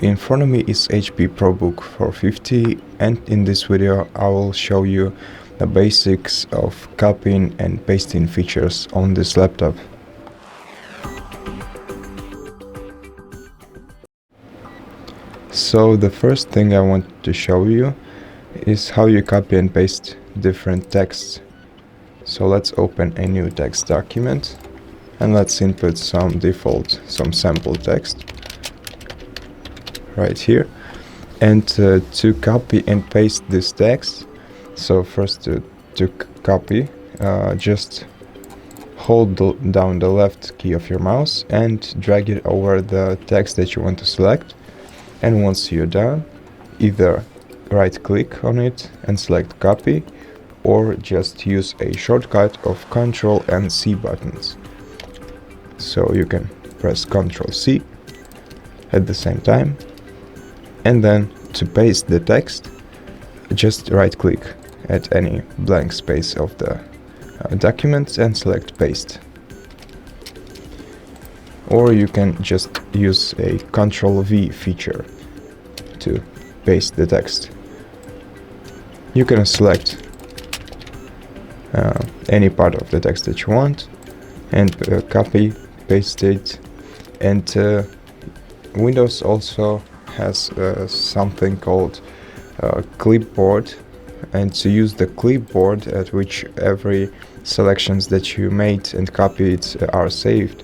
in front of me is HP ProBook 450, and in this video I will show you the basics of copying and pasting features on this laptop. So the first thing I want to show you is how you copy and paste different texts. So let's open a new text document and let's input some sample text right here. And to copy and paste this text, so first to copy, just hold down the left key of your mouse and drag it over the text that you want to select. And once you're done, either right click on it and select copy, or just use a shortcut of CTRL and C buttons. So you can press CTRL C at the same time, and then to paste the text, just right click at any blank space of the document and select paste. Or you can just use a CTRL V feature to paste the text. You can select any part of the text that you want and copy, paste it. And Windows also has something called Clipboard, and to use the Clipboard, at which every selections that you made and copied are saved,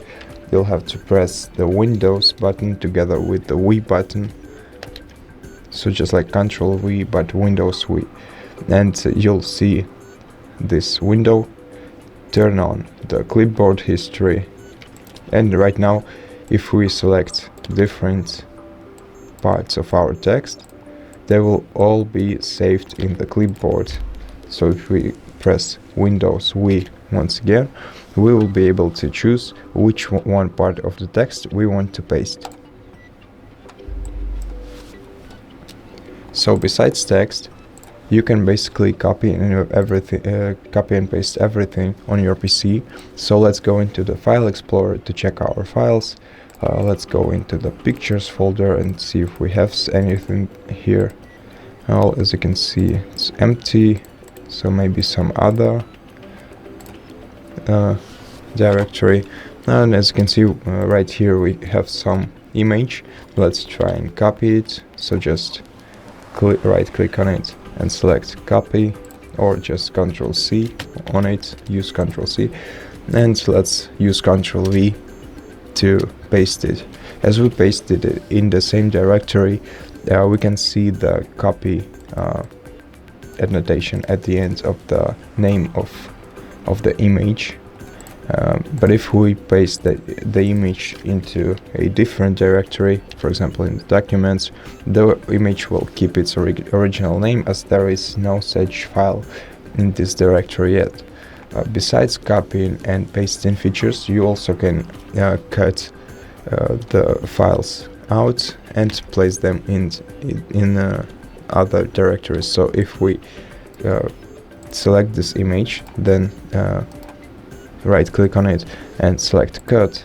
you'll have to press the Windows button together with the V button. So just like Ctrl V, but Windows V. And you'll see this window. Turn on the clipboard history. And right now, if we select different parts of our text, they will all be saved in the clipboard. So if we press Windows V once again, we will be able to choose which one part of the text we want to paste. So besides text, you can basically copy and paste everything on your PC. So let's go into the File Explorer to check our files. Let's go into the Pictures folder and see if we have anything here. Well, as you can see, it's empty, so maybe some other directory. And as you can see, right here we have some image. Let's try and copy it. So just right click on it and select copy, or just Ctrl C on it, use Ctrl C, and let's use Ctrl V to paste it. As we pasted it in the same directory, we can see the copy annotation at the end of the name of the image. But if we paste the image into a different directory, for example in the documents, the image will keep its original name, as there is no such file in this directory yet. Besides copying and pasting features, you also can cut the files out and place them in other directories. So if we select this image, then right click on it and select cut,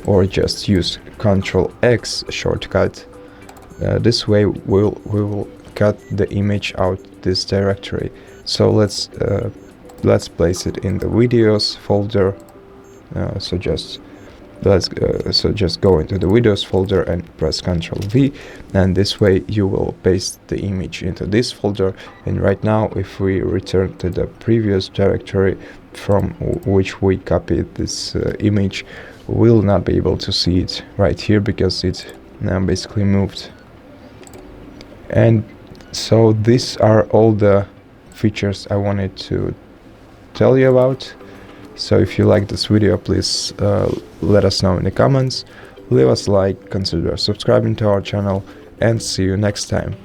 or just use CTRL X shortcut. This way we will cut the image out this directory. So let's place it in the videos folder. So just go into the videos folder and press Ctrl V, and this way you will paste the image into this folder. And right now, if we return to the previous directory from which we copied this image, we'll not be able to see it right here because it's now basically moved. And so these are all the features I wanted to tell you about. So if you like this video, please let us know in the comments, leave us a like, consider subscribing to our channel, and see you next time.